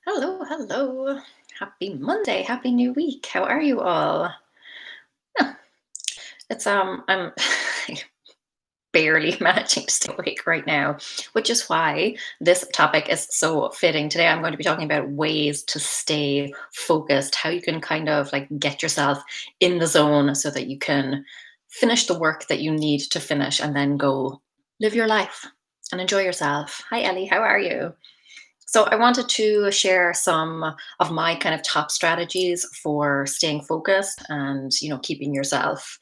Hello, hello. Happy Monday. Happy new week. How are you all? Yeah, I'm barely managing to stay awake right now, which is why this topic is so fitting. Today I'm going to be talking about ways to stay focused, how you can kind of like get yourself in the zone so that you can finish the work that you need to finish and then go live your life and enjoy yourself. Hi Ellie, how are you? So I wanted to share some of my kind of top strategies for staying focused and, keeping yourself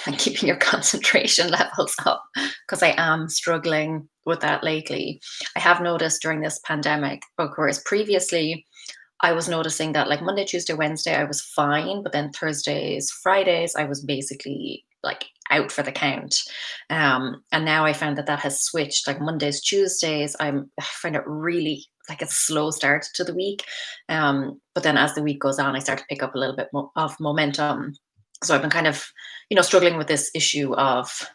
and keeping your concentration levels up because I am struggling with that lately. I have noticed during this pandemic, of course, previously I was noticing that like Monday, Tuesday, Wednesday, I was fine, but then Thursdays, Fridays, I was basically like out for the count. And now I found that that has switched. Like Mondays, Tuesdays, I find it really like a slow start to the week. But then as the week goes on, I start to pick up a little bit of momentum. So I've been kind of, struggling with this issue of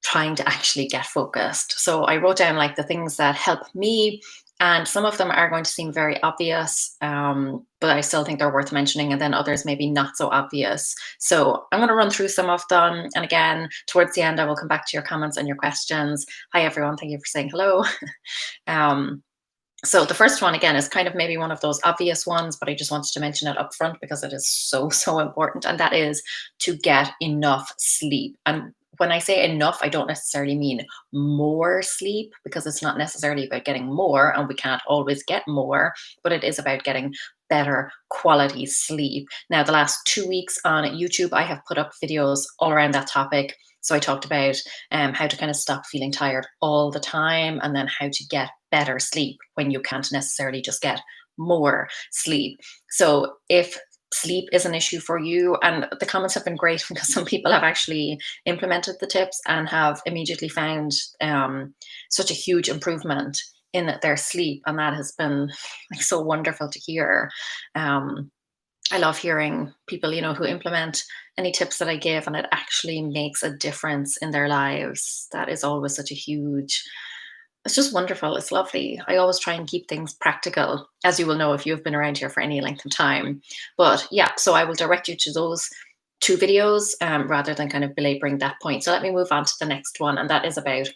trying to actually get focused. So I wrote down like the things that help me, and some of them are going to seem very obvious, but I still think they're worth mentioning. And then others maybe not so obvious. So I'm going to run through some of them. And again, towards the end, I will come back to your comments and your questions. Hi, everyone. Thank you for saying hello. um, so the first one again is kind of maybe one of those obvious ones, but I just wanted to mention it up front because it is so, so important. And that is to get enough sleep. And when I say enough, I don't necessarily mean more sleep because it's not necessarily about getting more and we can't always get more, but it is about getting better quality sleep. Now, the last 2 weeks on YouTube, I have put up videos all around that topic. So I talked about how to kind of stop feeling tired all the time and then how to get better sleep when you can't necessarily just get more sleep. So if sleep is an issue for you, and the comments have been great because some people have actually implemented the tips and have immediately found such a huge improvement in their sleep, and that has been like so wonderful to hear. um, I love hearing people, who implement any tips that I give and it actually makes a difference in their lives. That is always such a huge, it's just wonderful. It's lovely. I always try and keep things practical, as you will know if you've been around here for any length of time. But yeah, so I will direct you to those two videos rather than kind of belaboring that point. So let me move on to the next one, and that is about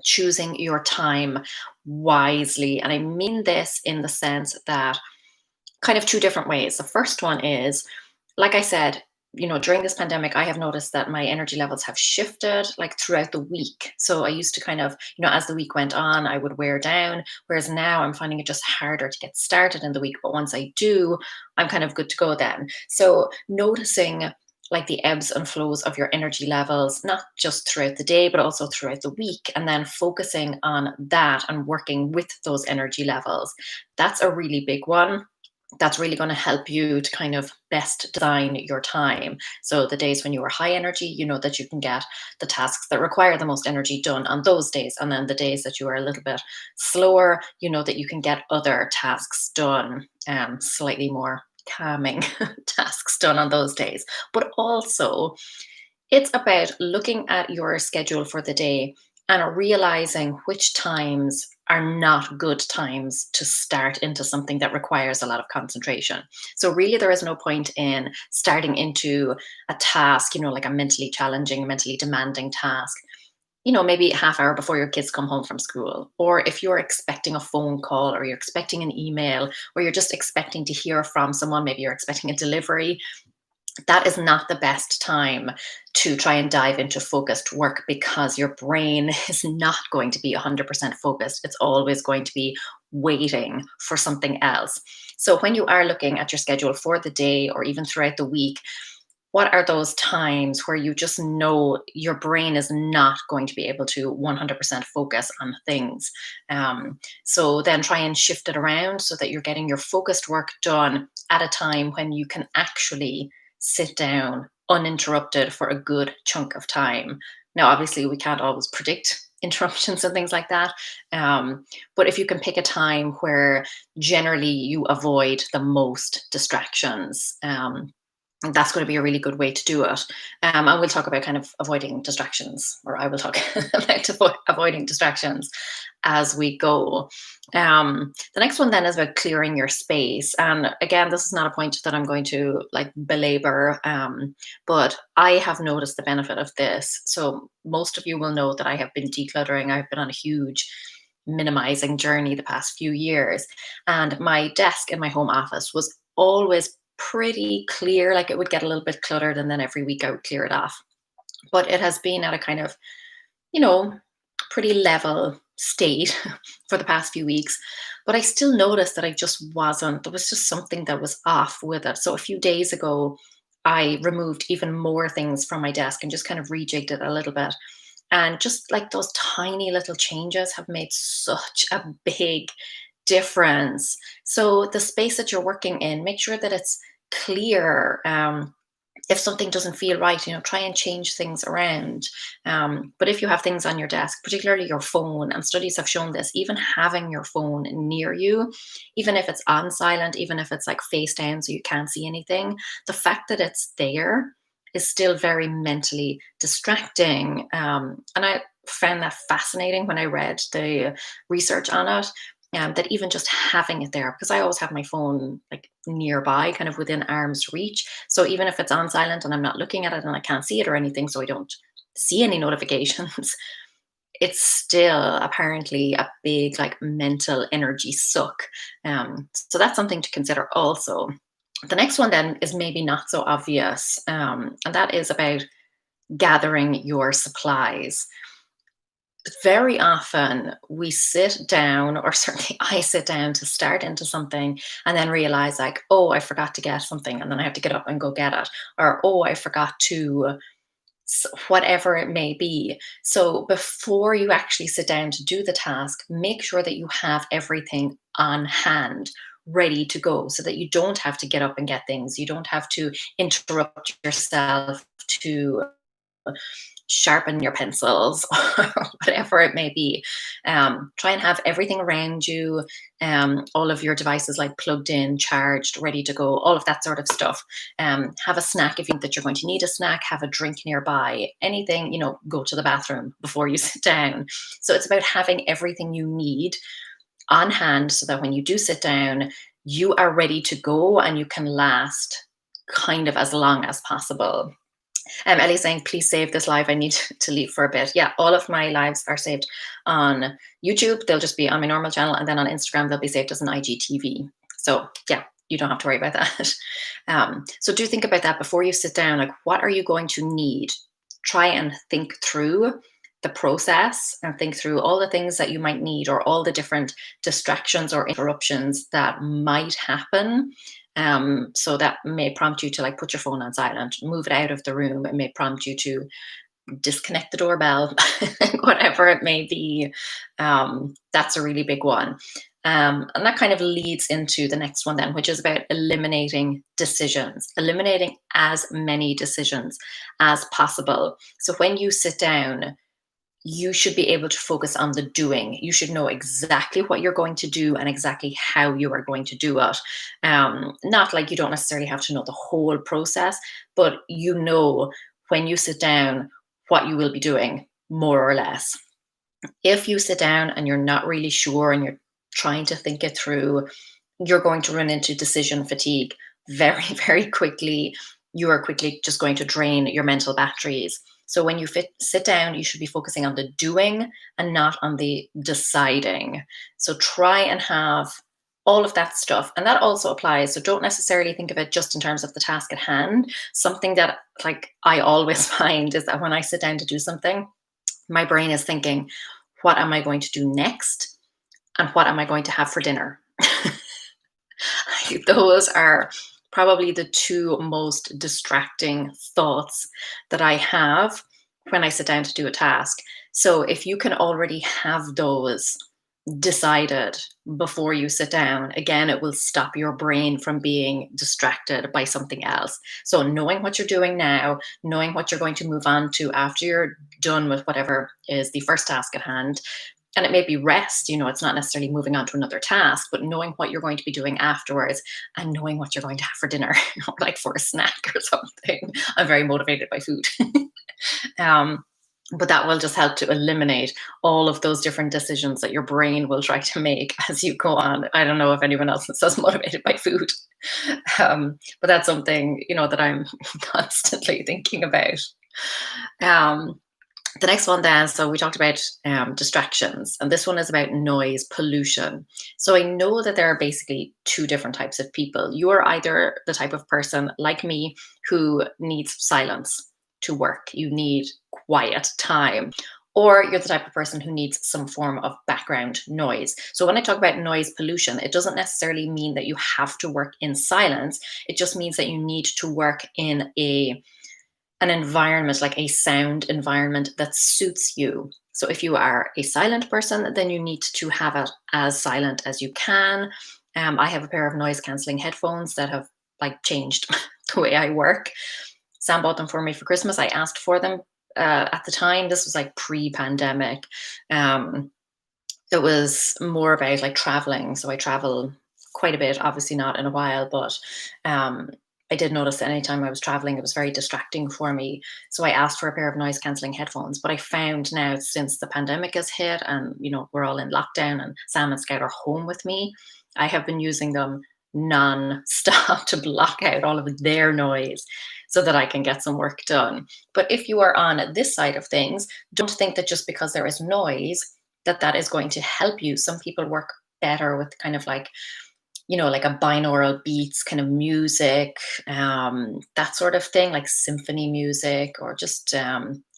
choosing your time wisely. And I mean this in the sense that kind of two different ways. The first one is, like I said, during this pandemic, I have noticed that my energy levels have shifted like throughout the week. So I used to kind of, as the week went on, I would wear down. Whereas now I'm finding it just harder to get started in the week. But once I do, I'm kind of good to go then. So noticing like the ebbs and flows of your energy levels, not just throughout the day, but also throughout the week, and then focusing on that and working with those energy levels. That's a really big one. That's really going to help you to kind of best design your time. So the days when you are high energy, you know that you can get the tasks that require the most energy done on those days. And then the days that you are a little bit slower, you know that you can get other tasks done, slightly more calming tasks done on those days. But also, it's about looking at your schedule for the day and realizing which times are not good times to start into something that requires a lot of concentration. So, really, there is no point in starting into a task, like a mentally challenging, mentally demanding task. Maybe a half hour before your kids come home from school, or if you're expecting a phone call, or you're expecting an email, or you're just expecting to hear from someone, maybe you're expecting a delivery, that is not the best time to try and dive into focused work because your brain is not going to be 100% focused. It's always going to be waiting for something else. So, when you are looking at your schedule for the day or even throughout the week, what are those times where you just know your brain is not going to be able to 100% focus on things? So, then try and shift it around so that you're getting your focused work done at a time when you can actually sit down uninterrupted for a good chunk of time. Now, obviously, we can't always predict interruptions and things like that. But if you can pick a time where generally you avoid the most distractions, and that's going to be a really good way to do it. And we'll talk about kind of avoiding distractions, or I will talk about avoiding distractions as we go. The next one then is about clearing your space. And again, this is not a point that I'm going to like belabor, but I have noticed the benefit of this. So most of you will know that I have been decluttering. I've been on a huge minimizing journey the past few years. And my desk in my home office was always pretty clear. Like it would get a little bit cluttered, and then every week I would clear it off. But it has been at a kind of, you know, pretty level state for the past few weeks. But I still noticed that I just wasn't, there was just something that was off with it. So a few days ago, I removed even more things from my desk and just kind of rejigged it a little bit. And just like those tiny little changes have made such a big difference. So the space that you're working in, make sure that it's clear. If something doesn't feel right, try and change things around. But if you have things on your desk, particularly your phone, and studies have shown this, even having your phone near you, even if it's on silent, even if it's like face down so you can't see anything, the fact that it's there is still very mentally distracting. And I found that fascinating when I read the research on it. That even just having it there, because I always have my phone like nearby, kind of within arm's reach. So even if it's on silent and I'm not looking at it and I can't see it or anything, so I don't see any notifications, it's still apparently a big like mental energy suck. So that's something to consider also. The next one then is maybe not so obvious, and that is about gathering your supplies. Very often we sit down, or certainly I sit down to start into something and then realize, like, oh, I forgot to get something. And then I have to get up and go get it. Or, oh, I forgot to, whatever it may be. So before you actually sit down to do the task, make sure that you have everything on hand, ready to go, so that you don't have to get up and get things. You don't have to interrupt yourself to sharpen your pencils or whatever it may be. Try and have everything around you, all of your devices like plugged in, charged, ready to go, all of that sort of stuff. Have a snack if you think that you're going to need a snack, have a drink nearby, anything, go to the bathroom before you sit down. So it's about having everything you need on hand so that when you do sit down, you are ready to go and you can last kind of as long as possible. Ellie's saying, please save this live. I need to leave for a bit. Yeah, all of my lives are saved on YouTube. They'll just be on my normal channel. And then on Instagram, they'll be saved as an IGTV. So yeah, you don't have to worry about that. So do think about that before you sit down. Like, what are you going to need? Try and think through the process and think through all the things that you might need, or all the different distractions or interruptions that might happen. So that may prompt you to like put your phone on silent, move it out of the room. It may prompt you to disconnect the doorbell, whatever it may be. That's a really big one. And that kind of leads into the next one then, which is about eliminating decisions, eliminating as many decisions as possible. So when you sit down, you should be able to focus on the doing. You should know exactly what you're going to do and exactly how you are going to do it. Not like you don't necessarily have to know the whole process, but when you sit down what you will be doing, more or less. If you sit down and you're not really sure and you're trying to think it through, you're going to run into decision fatigue very, very quickly. You are quickly just going to drain your mental batteries. So when you sit down, you should be focusing on the doing and not on the deciding. So try and have all of that stuff. And that also applies. So don't necessarily think of it just in terms of the task at hand. Something that like I always find is that when I sit down to do something, my brain is thinking, what am I going to do next? And what am I going to have for dinner? Those are probably the two most distracting thoughts that I have when I sit down to do a task. So if you can already have those decided before you sit down, again, it will stop your brain from being distracted by something else. So knowing what you're doing now, knowing what you're going to move on to after you're done with whatever is the first task at hand, and it may be rest, it's not necessarily moving on to another task, but knowing what you're going to be doing afterwards and knowing what you're going to have for dinner, or like for a snack or something. I'm very motivated by food. um, But that will just help to eliminate all of those different decisions that your brain will try to make as you go on. I don't know if anyone else is as motivated by food, but that's something that I'm constantly thinking about. Um, the next one, then, so we talked about distractions, and this one is about noise pollution. So I know that there are basically two different types of people. You are either the type of person like me who needs silence to work, you need quiet time, or you're the type of person who needs some form of background noise. So when I talk about noise pollution, it doesn't necessarily mean that you have to work in silence. It just means that you need to work in an environment, like a sound environment that suits you. So if you are a silent person, then you need to have it as silent as you can. I have a pair of noise cancelling headphones that have like changed the way I work. Sam bought them for me for Christmas. I asked for them at the time. This was like pre-pandemic. Um, it was more about like traveling. So I travel quite a bit, obviously not in a while, but um, I did notice that anytime I was traveling, it was very distracting for me. So I asked for a pair of noise cancelling headphones. But I found now, since the pandemic has hit and we're all in lockdown and Sam and Scout are home with me, I have been using them non-stop to block out all of their noise so that I can get some work done. But if you are on this side of things, don't think that just because there is noise, that is going to help you. Some people work better with kind of like a binaural beats kind of music, that sort of thing, like symphony music or just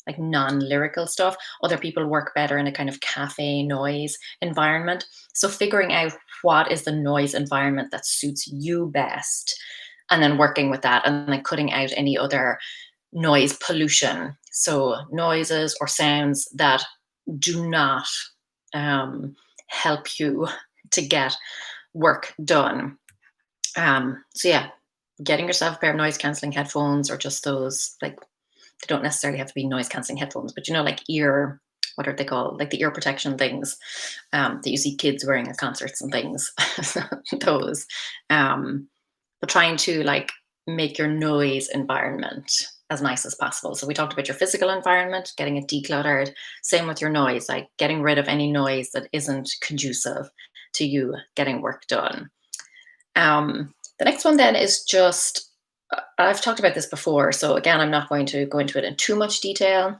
like non-lyrical stuff. Other people work better in a kind of cafe noise environment. So figuring out what is the noise environment that suits you best, and then working with that, and then cutting out any other noise pollution. So noises or sounds that do not help you to get work done. So yeah, getting yourself a pair of noise cancelling headphones, or just those, like, they don't necessarily have to be noise cancelling headphones, but like what are they called? Like the ear protection things that you see kids wearing at concerts and things. Those. But trying to like make your noise environment as nice as possible. So we talked about your physical environment, getting it decluttered. Same with your noise, like getting rid of any noise that isn't conducive to you getting work done. The next one then is just, I've talked about this before, so again, I'm not going to go into it in too much detail,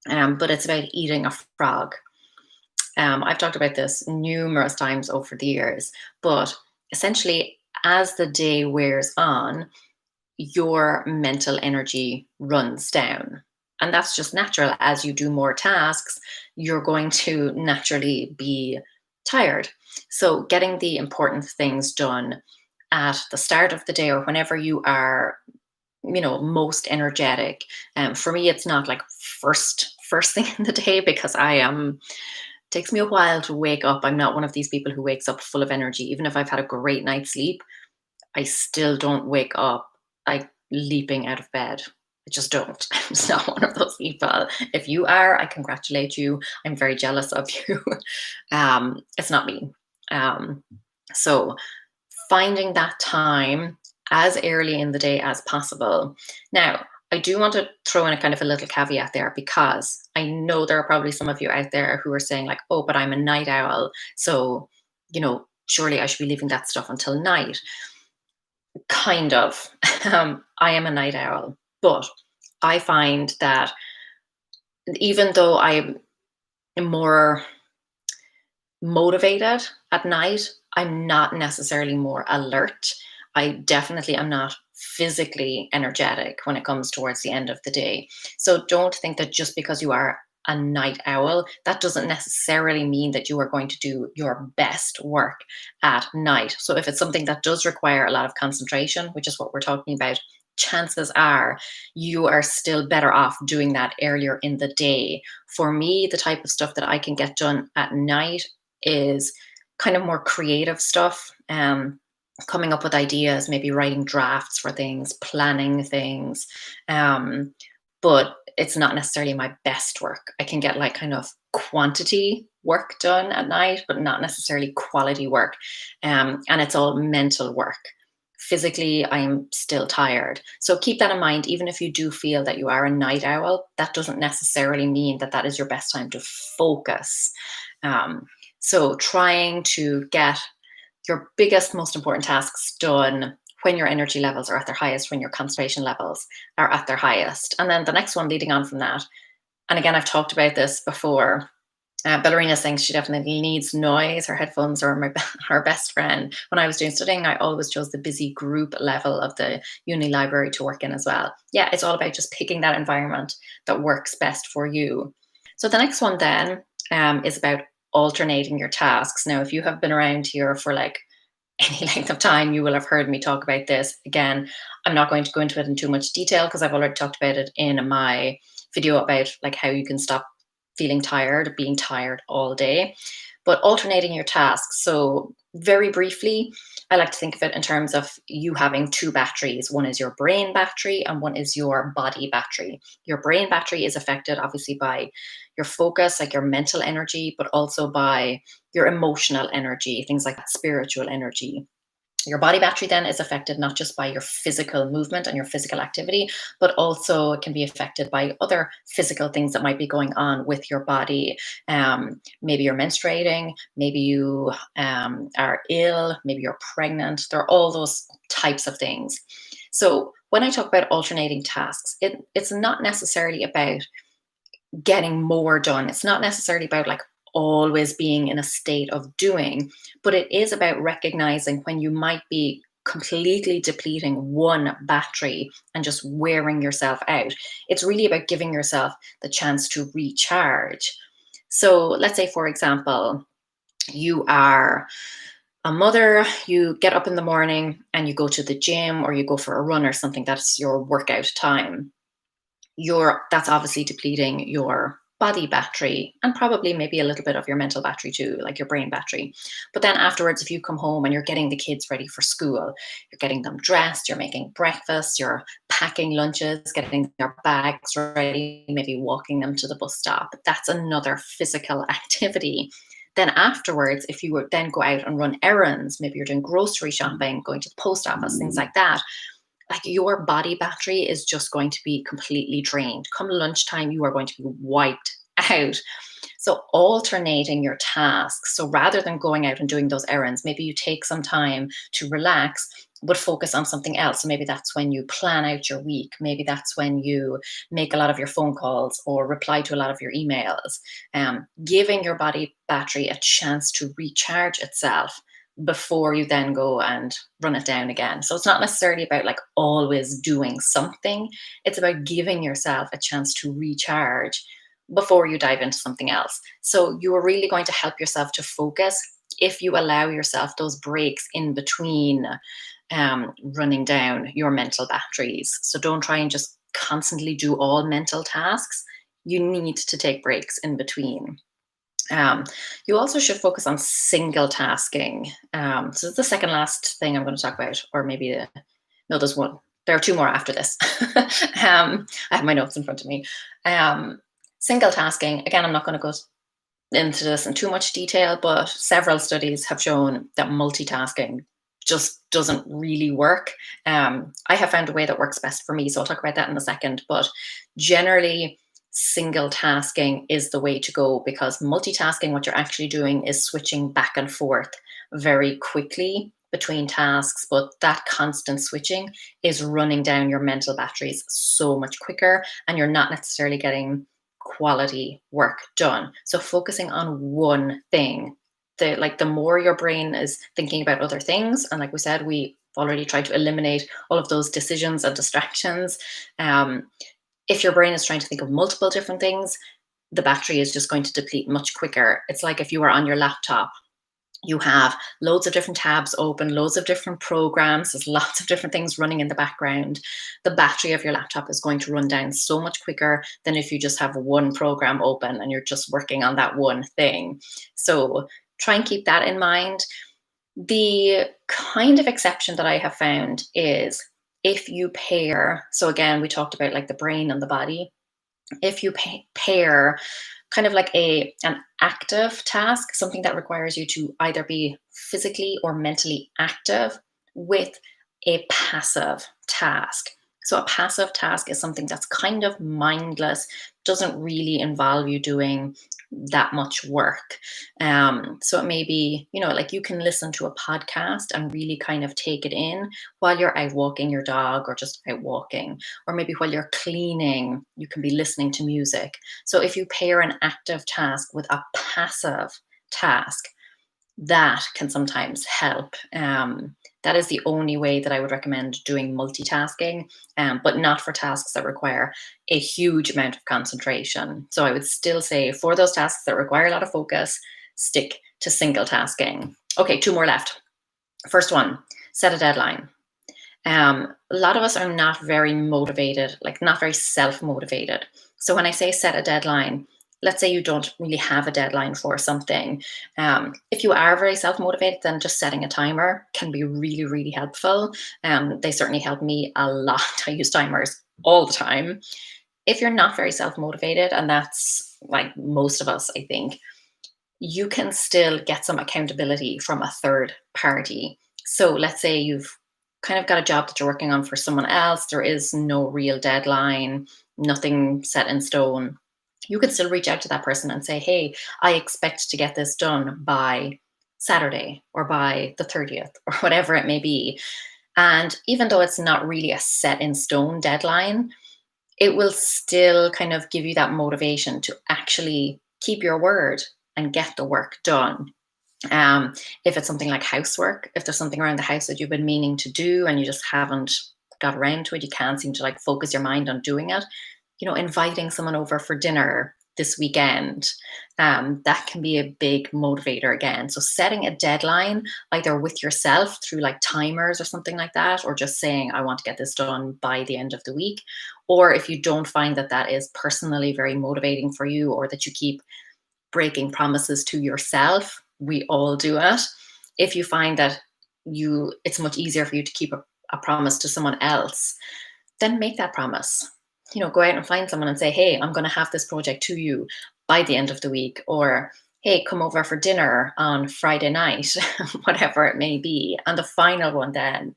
but it's about eating a frog. I've talked about this numerous times over the years, but essentially, as the day wears on, your mental energy runs down. And that's just natural. As you do more tasks, you're going to naturally be tired. So, getting the important things done at the start of the day, or whenever you are, most energetic. For me, it's not like first thing in the day, because takes me a while to wake up. I'm not one of these people who wakes up full of energy. Even if I've had a great night's sleep, I still don't wake up like leaping out of bed. I just don't. I'm just not one of those people. If you are, I congratulate you. I'm very jealous of you. It's not me. So finding that time as early in the day as possible. Now, I do want to throw in a kind of a little caveat there, because I know there are probably some of you out there who are saying like, oh, but I'm a night owl. So, surely I should be leaving that stuff until night. Kind of. I am a night owl, but I find that even though I am more motivated at night, I'm not necessarily more alert. I definitely am not physically energetic when it comes towards the end of the day. So don't think that just because you are a night owl, that doesn't necessarily mean that you are going to do your best work at night. So if it's something that does require a lot of concentration, which is what we're talking about, chances are you are still better off doing that earlier in the day. For me, the type of stuff that I can get done at night is kind of more creative stuff, coming up with ideas, maybe writing drafts for things, planning things. But it's not necessarily my best work. I can get like kind of quantity work done at night, but not necessarily quality work. And it's all mental work physically I'm still tired. So keep that in mind. Even if you do feel that you are a night owl, that doesn't necessarily mean that that is your best time to focus. Um, so trying to get your biggest, most important tasks done when your energy levels are at their highest, when your concentration levels are at their highest. And then the next one leading on from that, and again, I've talked about this before. Ballerina thinks she definitely needs noise. Her headphones are her best friend. When I was doing studying, I always chose the busy group level of the uni library to work in as well. Yeah, it's all about just picking that environment that works best for you. So the next one then is about alternating your tasks. Now, if you have been around here for like any length of time, you will have heard me talk about this. Again, I'm not going to go into it in too much detail because I've already talked about it in my video about like how you can stop feeling tired, being tired all day, but alternating your tasks. So very briefly, I like to think of it in terms of you having two batteries. One is your brain battery and one is your body battery. Your brain battery is affected obviously by your focus, like your mental energy, but also by your emotional energy, things like spiritual energy. Your body battery then is affected not just by your physical movement and your physical activity, but also it can be affected by other physical things that might be going on with your body. Maybe you're menstruating, maybe you are ill, maybe you're pregnant. There are all those types of things. So when I talk about alternating tasks, it's not necessarily about getting more done. It's not necessarily about like always being in a state of doing, but it is about recognizing when you might be completely depleting one battery and just wearing yourself out. It's really about giving yourself the chance to recharge. So let's say, for example, you are a mother, you get up in the morning and you go to the gym or you go for a run or something, that's your workout time. That's obviously depleting your body battery and probably maybe a little bit of your mental battery too, like your brain battery. But then afterwards, if you come home and you're getting the kids ready for school, you're getting them dressed, you're making breakfast, you're packing lunches, getting their bags ready, maybe walking them to the bus stop, that's another physical activity. Then afterwards, if you would then go out and run errands, maybe you're doing grocery shopping, going to the post office, things like that, like your body battery is just going to be completely drained. Come lunchtime, you are going to be wiped out. So alternating your tasks. So rather than going out and doing those errands, maybe you take some time to relax, but focus on something else. So maybe that's when you plan out your week. Maybe that's when you make a lot of your phone calls or reply to a lot of your emails. Giving your body battery a chance to recharge itself before you then go and run it down again. So it's not necessarily about like always doing something. It's about giving yourself a chance to recharge before you dive into something else. So you are really going to help yourself to focus if you allow yourself those breaks in between running down your mental batteries. So don't try and just constantly do all mental tasks. You need to take breaks in between. Um, you also should focus on single tasking. So it's the second last thing I'm going to talk about, or maybe no, there's one. There are two more after this. I have my notes in front of me. Single tasking. Again, I'm not going to go into this in too much detail, but several studies have shown that multitasking just doesn't really work. I have found a way that works best for me, so I'll talk about that in a second. But generally, single tasking is the way to go because multitasking, what you're actually doing is switching back and forth very quickly between tasks, but that constant switching is running down your mental batteries so much quicker, and you're not necessarily getting quality work done. So focusing on one thing, the more your brain is thinking about other things, and like we said, we already tried to eliminate all of those decisions and distractions. If your brain is trying to think of multiple different things, the battery is just going to deplete much quicker. It's like if you were on your laptop, you have loads of different tabs open, loads of different programs, there's lots of different things running in the background. The battery of your laptop is going to run down so much quicker than if you just have one program open and you're just working on that one thing. So try and keep that in mind. The kind of exception that I have found is if you pair, so again, we talked about like the brain and the body. If you pair kind of like an active task, something that requires you to either be physically or mentally active with a passive task. So, a passive task is something that's kind of mindless, doesn't really involve you doing that much work. So, it may be, like you can listen to a podcast and really kind of take it in while you're out walking your dog or just out walking. Or maybe while you're cleaning, you can be listening to music. So, if you pair an active task with a passive task, that can sometimes help. That is the only way that I would recommend doing multitasking, but not for tasks that require a huge amount of concentration. So I would still say for those tasks that require a lot of focus, stick to single tasking. Okay, two more left. First one, set a deadline. A lot of us are not very motivated, like not very self motivated. So when I say set a deadline, let's say you don't really have a deadline for something. If you are very self motivated, then just setting a timer can be really, really helpful. They certainly help me a lot. I use timers all the time. If you're not very self motivated, and that's like most of us, I think, you can still get some accountability from a third party. So let's say you've kind of got a job that you're working on for someone else, there is no real deadline, nothing set in stone. You could still reach out to that person and say, hey, I expect to get this done by Saturday or by the 30th or whatever it may be. And even though it's not really a set in stone deadline, it will still kind of give you that motivation to actually keep your word and get the work done. If it's something like housework, if there's something around the house that you've been meaning to do and you just haven't got around to it, you can't seem to like focus your mind on doing it, inviting someone over for dinner this weekend, that can be a big motivator again. So setting a deadline, either with yourself through like timers or something like that, or just saying, I want to get this done by the end of the week. Or if you don't find that that is personally very motivating for you, or that you keep breaking promises to yourself, we all do it. If you find that it's much easier for you to keep a promise to someone else, then make that promise. Go out and find someone and say, hey, I'm going to have this project to you by the end of the week, or hey, come over for dinner on Friday night, whatever it may be. And the final one then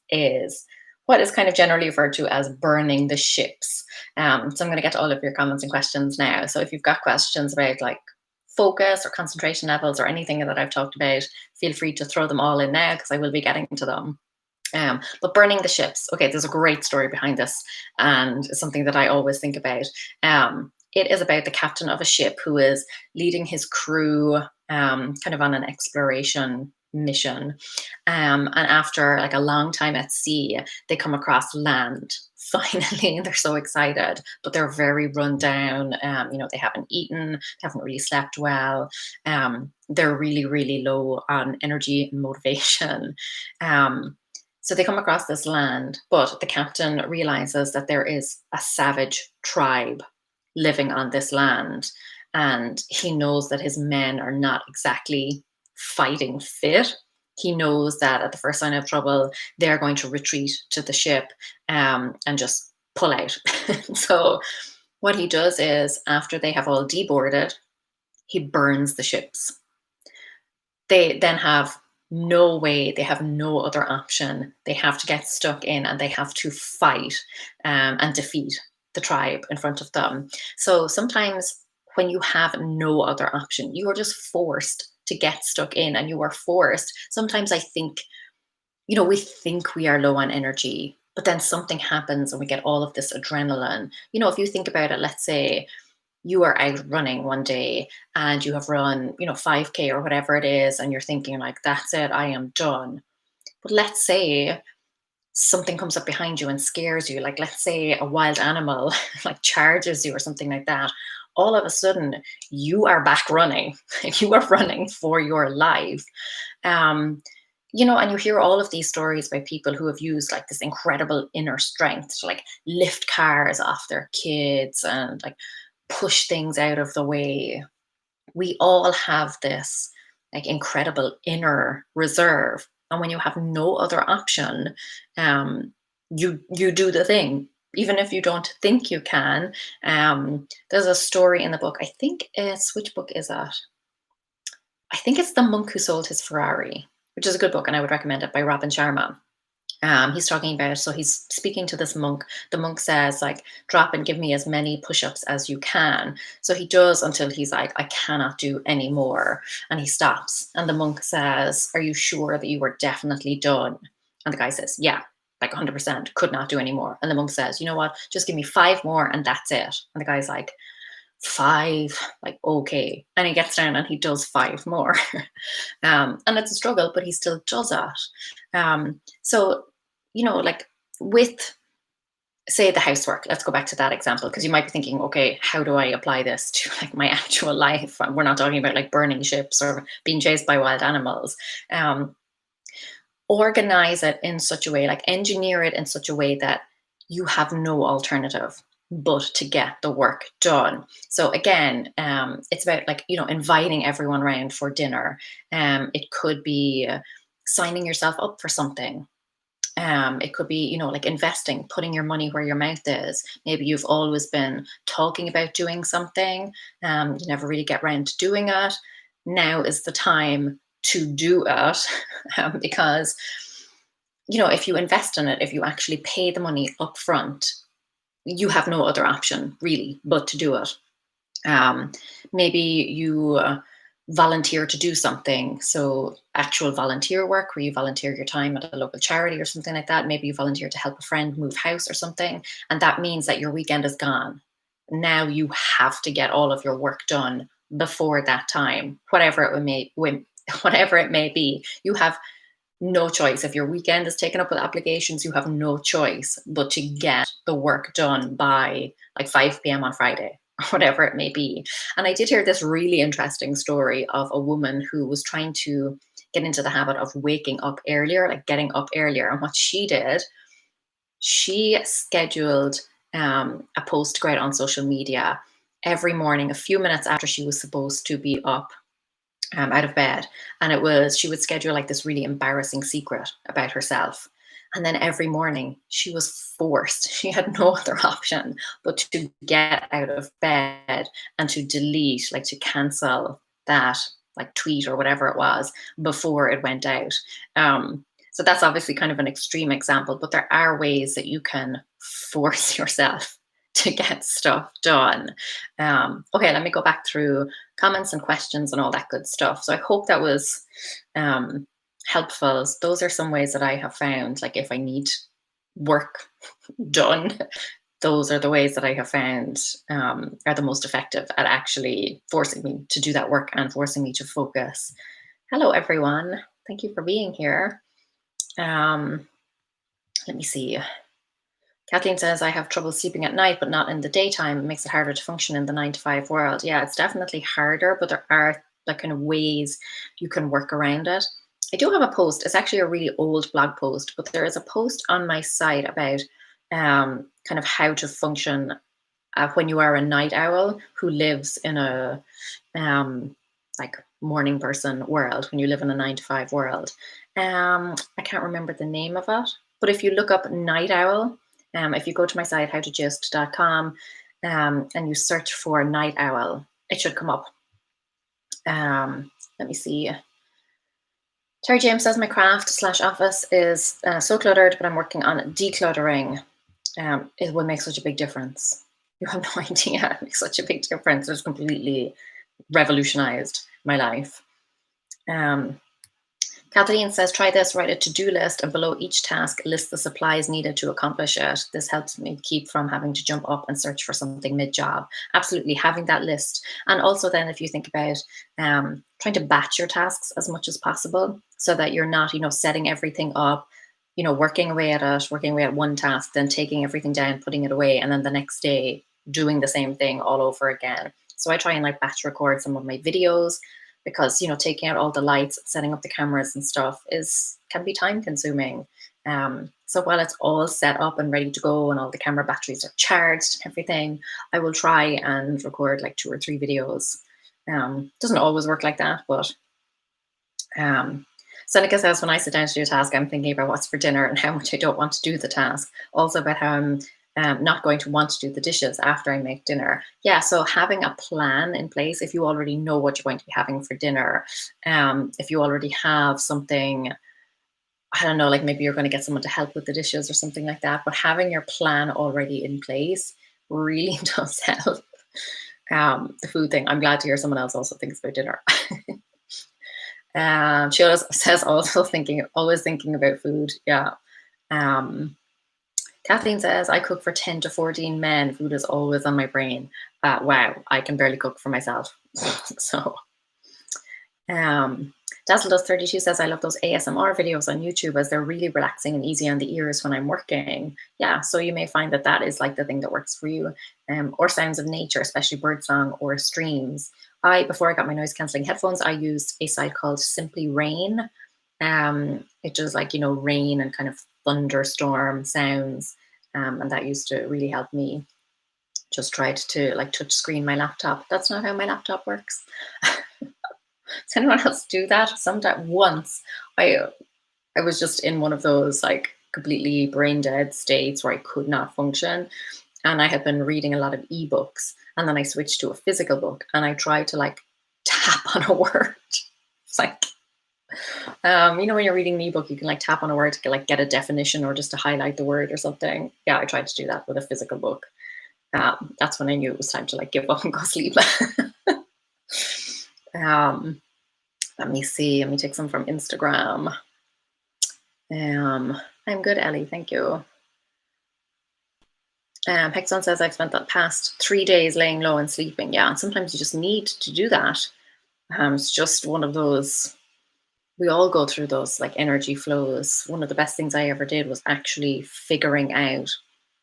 is what is kind of generally referred to as burning the ships. So I'm going to get to all of your comments and questions now. So if you've got questions about like focus or concentration levels or anything that I've talked about, feel free to throw them all in now because I will be getting to them. But burning the ships. Okay, there's a great story behind this, and it's something that I always think about. It is about the captain of a ship who is leading his crew kind of on an exploration mission. And after like a long time at sea, they come across land. Finally, they're so excited, but they're very run down. They haven't eaten, they haven't really slept well. They're really, really low on energy and motivation. So they come across this land, but the captain realizes that there is a savage tribe living on this land. And he knows that his men are not exactly fighting fit. He knows that at the first sign of trouble, they're going to retreat to the ship and just pull out. So what he does is, after they have all deboarded, he burns the ships. They then have no way, they have no other option. They have to get stuck in and they have to fight and defeat the tribe in front of them. So sometimes when you have no other option, you are just forced to get stuck in, and you are forced. Sometimes I think, we think we are low on energy, but then something happens and we get all of this adrenaline. If you think about it, let's say you are out running one day and you have run, 5K or whatever it is, and you're thinking like, that's it, I am done. But let's say something comes up behind you and scares you, like let's say a wild animal like charges you or something like that. All of a sudden you are back running. You are running for your life. And you hear all of these stories by people who have used like this incredible inner strength to like lift cars off their kids and like push things out of the way. We all have this like incredible inner reserve. And when you have no other option, you do the thing, even if you don't think you can. There's a story in the book. I think it's, which book is that? I think it's The Monk Who Sold His Ferrari, which is a good book, and I would recommend it, by Robin Sharma. He's talking about, so he's speaking to this monk. The monk says, like, drop and give me as many push-ups as you can. So he does until he's like, I cannot do any more. And he stops. And the monk says, are you sure that you were definitely done? And the guy says, yeah, like 100%, could not do any more. And the monk says, you know what? Just give me 5 more and that's it. And the guy's like, 5, like, okay. And he gets down and he does 5 more. And it's a struggle, but he still does it. So, like, with, say, the housework, let's go back to that example, because you might be thinking, okay, how do I apply this to like my actual life? We're not talking about like burning ships or being chased by wild animals. Um, Organize it in such a way, like engineer it in such a way that you have no alternative but to get the work done. So again, it's about, like, inviting everyone around for dinner. It could be signing yourself up for something. It could be, like, investing, putting your money where your mouth is. Maybe you've always been talking about doing something, you never really get around to doing it. Now is the time to do it. Because, if you invest in it, if you actually pay the money up front, you have no other option really but to do it. Um, Maybe you volunteer to do something. So, actual volunteer work where you volunteer your time at a local charity or something like that. Maybe you volunteer to help a friend move house or something. And that means that your weekend is gone. Now you have to get all of your work done before that time, whatever it may be. You have no choice. If your weekend is taken up with applications, you have no choice but to get the work done by like 5 p.m. on Friday, or whatever it may be. And I did hear this really interesting story of a woman who was trying to get into the habit of waking up earlier, like getting up earlier. And what she did, she scheduled a post to go out on social media every morning, a few minutes after she was supposed to be up, out of bed. And she would schedule like this really embarrassing secret about herself. And then every morning she was forced, she had no other option but to get out of bed and to delete, like to cancel that like tweet or whatever it was before it went out. So that's obviously kind of an extreme example, but there are ways that you can force yourself to get stuff done. Okay, let me go back through comments and questions and all that good stuff. So I hope that was helpful. Those are some ways that I have found, like, if I need work done, those are the ways that I have found are the most effective at actually forcing me to do that work and forcing me to focus. Hello, everyone. Thank you for being here. Let me see. Kathleen says, I have trouble sleeping at night, but not in the daytime. It makes it harder to function in the 9 to 5 world. Yeah, it's definitely harder, but there are like kind of ways you can work around it. I do have a post. It's actually a really old blog post, but there is a post on my site about kind of how to function when you are a night owl who lives in a like morning person world, when you live in a 9 to 5 world. I can't remember the name of it, but if you look up night owl, if you go to my site, howtogist.com, and you search for night owl, it should come up. Let me see. Terry James says, my craft/office is so cluttered, but I'm working on decluttering. It will make such a big difference. You have no idea. It makes such a big difference. It's completely revolutionized my life. Kathleen says, try this, write a to-do list, and below each task, list the supplies needed to accomplish it. This helps me keep from having to jump up and search for something mid-job. Absolutely, having that list. And also then, if you think about trying to batch your tasks as much as possible so that you're not, setting everything up, working away at one task, then taking everything down, putting it away, and then the next day doing the same thing all over again. So I try and like batch record some of my videos, because taking out all the lights, setting up the cameras and stuff can be time consuming. So while it's all set up and ready to go and all the camera batteries are charged and everything, I will try and record like 2 or 3 videos. Doesn't always work like that, but Seneca says, when I sit down to do a task, I'm thinking about what's for dinner and how much I don't want to do the task. Also about how I'm not going to want to do the dishes after I make dinner. Yeah, so having a plan in place, if you already know what you're going to be having for dinner, if you already have something I don't know, like maybe you're going to get someone to help with the dishes or something like that. But having your plan already in place really does help. The food thing, I'm glad to hear someone else also thinks about dinner. She always says also always thinking about food. Yeah. Um, Kathleen says, I cook for 10 to 14 men. Food is always on my brain. Wow, I can barely cook for myself. So, um, Dazzle Does 32 says, I love those ASMR videos on YouTube as they're really relaxing and easy on the ears when I'm working. Yeah, so you may find that that is like the thing that works for you. Or sounds of nature, especially birdsong or streams. Before I got my noise cancelling headphones, I used a site called Simply Rain. It does like, rain and kind of thunderstorm sounds. And that used to really help me. Just tried to like touch screen my laptop. That's not how my laptop works. Does anyone else do that? Sometime once I was just in one of those like completely brain dead states where I could not function. And I had been reading a lot of ebooks. And then I switched to a physical book and I tried to like tap on a word. It's like, when you're reading an ebook, you can like tap on a word to get a definition or just to highlight the word or something. Yeah, I tried to do that with a physical book. That's when I knew it was time to like give up and go sleep. Let me see. Let me take some from Instagram. I'm good, Ellie. Thank you. Hexon says, I've spent the past 3 days laying low and sleeping. Yeah, and sometimes you just need to do that. It's just one of those, we all go through those like energy flows. One of the best things I ever did was actually figuring out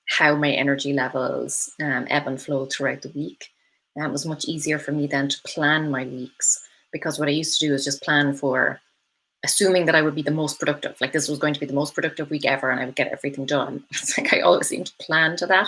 how my energy levels ebb and flow throughout the week. And it was much easier for me then to plan my weeks, because what I used to do is just plan for assuming that I would be the most productive. Like this was going to be the most productive week ever and I would get everything done. It's like I always seemed to plan to that.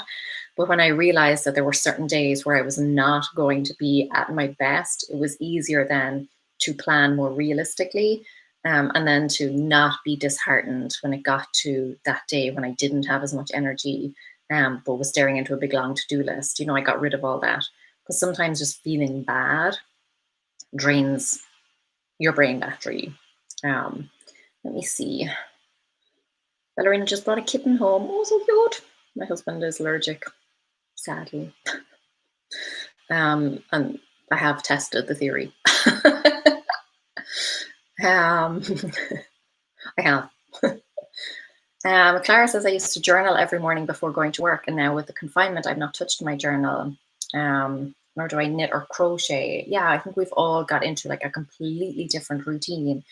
But when I realized that there were certain days where I was not going to be at my best, it was easier then to plan more realistically, and then to not be disheartened when it got to that day when I didn't have as much energy, but was staring into a big long to-do list. I got rid of all that, because sometimes just feeling bad drains your brain battery. Let me see. Ballerina just brought a kitten home. Oh, so cute. My husband is allergic, sadly. And I have tested the theory. I have. Clara says, I used to journal every morning before going to work, and now with the confinement, I've not touched my journal. Nor do I knit or crochet. Yeah, I think we've all got into like a completely different routine.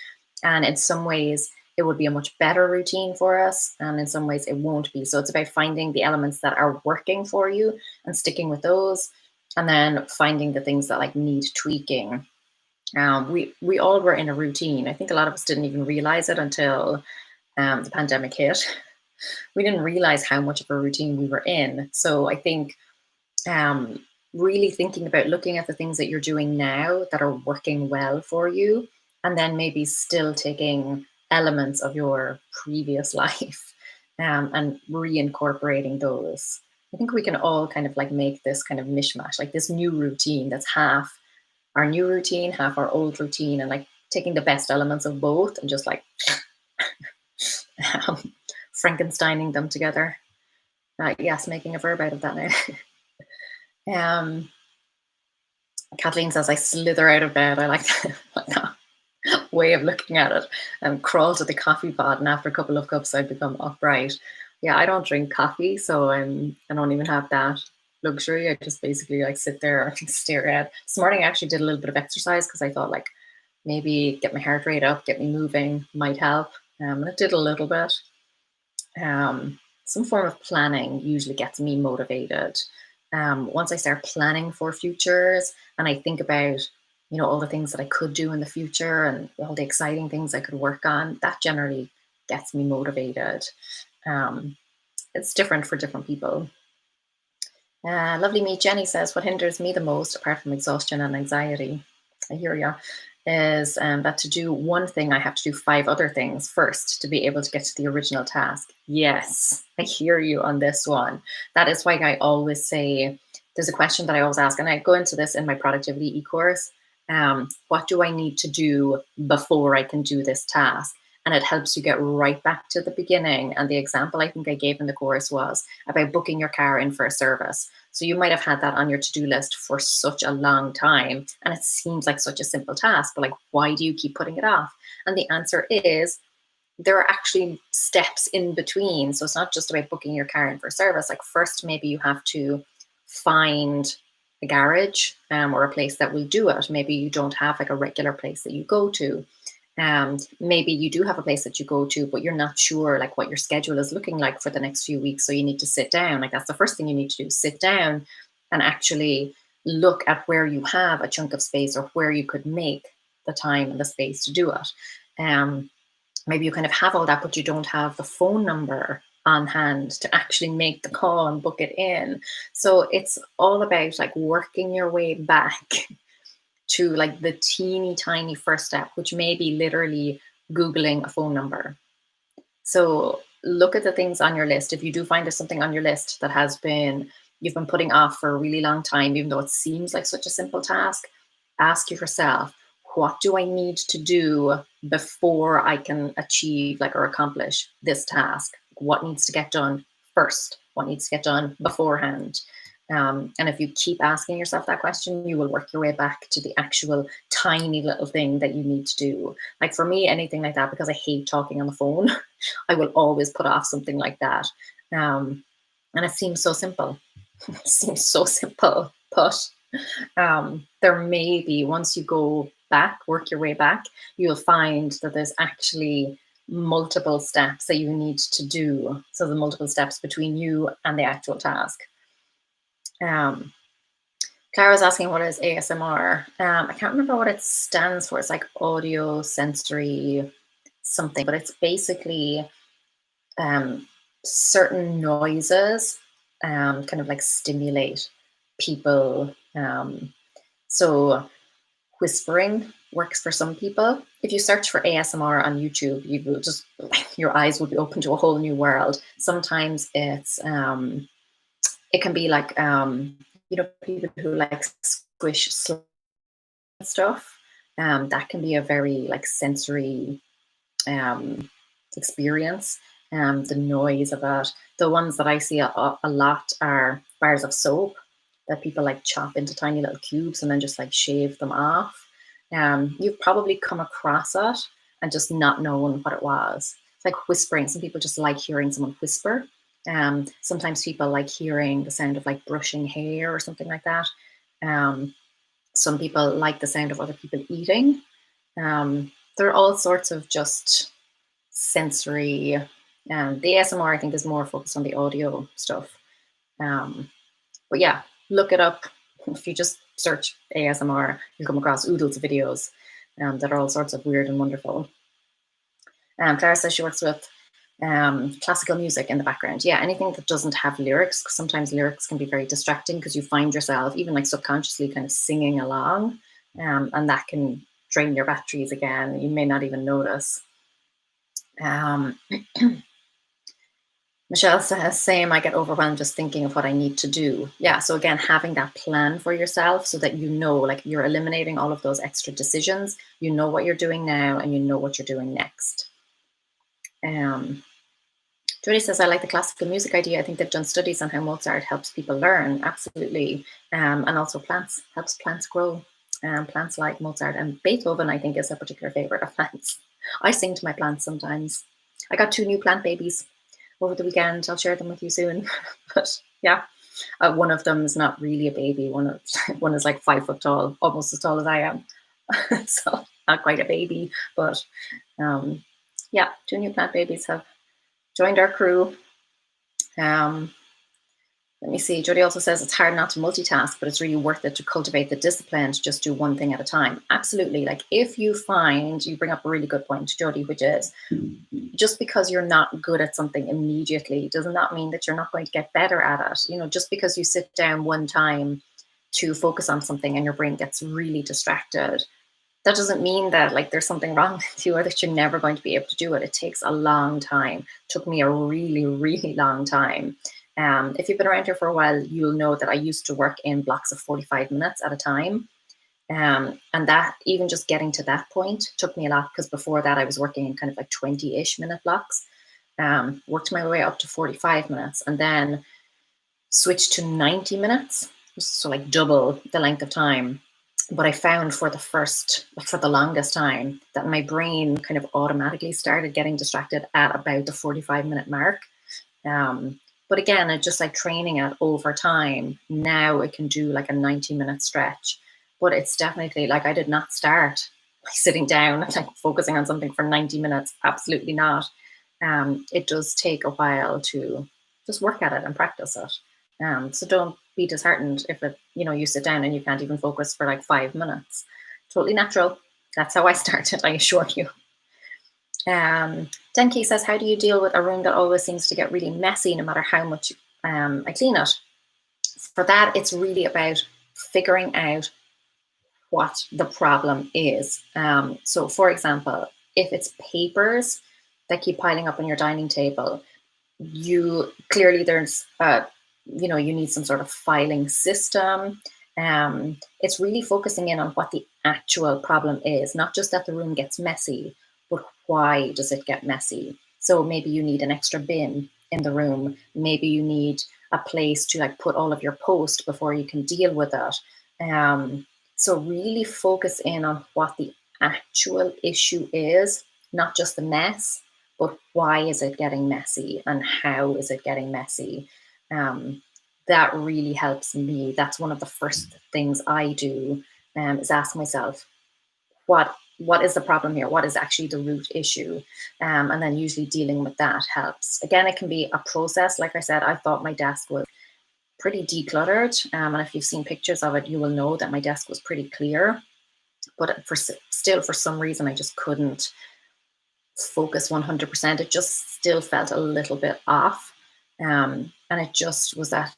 And in some ways, it would be a much better routine for us. And in some ways, it won't be. So it's about finding the elements that are working for you and sticking with those. And then finding the things that like need tweaking. We all were in a routine. I think a lot of us didn't even realize it until the pandemic hit. We didn't realize how much of a routine we were in. So I think really thinking about looking at the things that you're doing now that are working well for you, and then maybe still taking elements of your previous life and reincorporating those. I think we can all kind of like make this kind of mishmash, like this new routine that's half our new routine, half our old routine, and like taking the best elements of both and just like Frankensteining them together. Yes, making a verb out of that now. Kathleen says, I slither out of bed. I like that way of looking at it, and crawl to the coffee pot, and after a couple of cups I become upright. Yeah, I don't drink coffee, so I don't even have that luxury. I just basically like sit there and stare at. This morning I actually did a little bit of exercise because I thought like maybe get my heart rate up, get me moving might help. And it did a little bit. Some form of planning usually gets me motivated. Once I start planning for futures and I think about, all the things that I could do in the future and all the exciting things I could work on, that generally gets me motivated. It's different for different people. Lovely me, Jenny says, what hinders me the most, apart from exhaustion and anxiety, I hear you, is that to do one thing, I have to do 5 other things first to be able to get to the original task. Yes, I hear you on this one. That is why I always say, there's a question that I always ask, and I go into this in my productivity e-course. What do I need to do before I can do this task? and it helps you get right back to the beginning. And the example I think I gave in the course was about booking your car in for a service. So you might have had that on your to-do list for such a long time, and it seems like such a simple task, but like, why do you keep putting it off? And the answer is there are actually steps in between. So it's not just about booking your car in for service. Like, first, maybe you have to find a garage, or a place that will do it. Maybe you don't have like a regular place that you go to. Maybe you do have a place that you go to, but you're not sure like what your schedule is looking like for the next few weeks. So you need to sit down. Like, that's the first thing you need to do, sit down and actually look at where you have a chunk of space or where you could make the time and the space to do it. Maybe you kind of have all that, but you don't have the phone number on hand to actually make the call and book it in. So it's all about like working your way back to like the teeny tiny first step, which may be literally Googling a phone number. So look at the things on your list. If you do find there's something on your list that you've been putting off for a really long time, even though it seems like such a simple task, ask yourself, what do I need to do before I can achieve like or accomplish this task? What needs to get done first? What needs to get done beforehand? And if you keep asking yourself that question, you will work your way back to the actual tiny little thing that you need to do. Like for me, anything like that, because I hate talking on the phone, I will always put off something like that. And it seems so simple. It seems so simple, but there may be, once you go back, work your way back, you'll find that there's actually multiple steps that you need to do. So the multiple steps between you and the actual task. Clara's asking, what is ASMR? I can't remember what it stands for. It's like audio sensory something, but it's basically certain noises kind of like stimulate people. So whispering works for some people. If you search for ASMR on YouTube, you will just, your eyes will be open to a whole new world. Sometimes it can be like, people who like squish stuff. That can be a very like sensory experience. The noise of it. The ones that I see a lot are bars of soap that people like chop into tiny little cubes and then just like shave them off. You've probably come across it and just not known what it was. It's like whispering. Some people just like hearing someone whisper. Sometimes people like hearing the sound of like brushing hair or something like that. Some people like the sound of other people eating. There are all sorts of just sensory. The ASMR, I think, is more focused on the audio stuff. But yeah, look it up. If you just search ASMR, you'll come across oodles of videos that are all sorts of weird and wonderful. Clara says she works with classical music in the background. Yeah, anything that doesn't have lyrics, because sometimes lyrics can be very distracting because you find yourself even like subconsciously kind of singing along, and that can drain your batteries again. You may not even notice. Michelle says, same, I get overwhelmed just thinking of what I need to do. Yeah, so again, having that plan for yourself so that you know, like you're eliminating all of those extra decisions. You know what you're doing now and you know what you're doing next. Jody says, I like the classical music idea. I think they've done studies on how Mozart helps people learn. Absolutely. And also helps plants grow. Plants like Mozart and Beethoven, I think, is a particular favorite of plants. I sing to my plants sometimes. I got 2 new plant babies over the weekend. I'll share them with you soon. But yeah, one of them is not really a baby. One is like 5 foot tall, almost as tall as I am. So not quite a baby, but yeah, 2 new plant babies have joined our crew. Let me see. Jody also says it's hard not to multitask, but it's really worth it to cultivate the discipline to just do one thing at a time. Absolutely. Like if you bring up a really good point, Jody, which is just because you're not good at something immediately does not mean that you're not going to get better at it. Just because you sit down one time to focus on something and your brain gets really distracted, that doesn't mean that like there's something wrong with you or that you're never going to be able to do it. It takes a long time. It took me a really, really long time. If you've been around here for a while, you'll know that I used to work in blocks of 45 minutes at a time. And that, even just getting to that point, took me a lot, because before that I was working in kind of like 20-ish minute blocks. Worked my way up to 45 minutes, and then switched to 90 minutes, so like double the length of time. But I found for the longest time, that my brain kind of automatically started getting distracted at about the 45-minute mark. But again, it just like training it over time. Now it can do like a 90-minute stretch, but it's definitely like, I did not start by sitting down and like focusing on something for 90 minutes. Absolutely not. It does take a while to just work at it and practice it. So don't be disheartened if you sit down and you can't even focus for like 5 minutes. Totally natural. That's how I started, I assure you. Denki says, how do you deal with a room that always seems to get really messy no matter how much I clean it? For that, it's really about figuring out what the problem is. So for example, if it's papers that keep piling up on your dining table, you clearly you need some sort of filing system. It's really focusing in on what the actual problem is, not just that the room gets messy, but why does it get messy? So maybe you need an extra bin in the room. Maybe you need a place to like put all of your post before you can deal with it. So really focus in on what the actual issue is, not just the mess, but why is it getting messy and how is it getting messy? That really helps me. That's one of the first things I do, is ask myself, what is the problem here? What is actually the root issue? And then usually dealing with that helps. Again, it can be a process. Like I said, I thought my desk was pretty decluttered. And if you've seen pictures of it, you will know that my desk was pretty clear. But for some reason, I just couldn't focus 100%. It just still felt a little bit off. And it just was that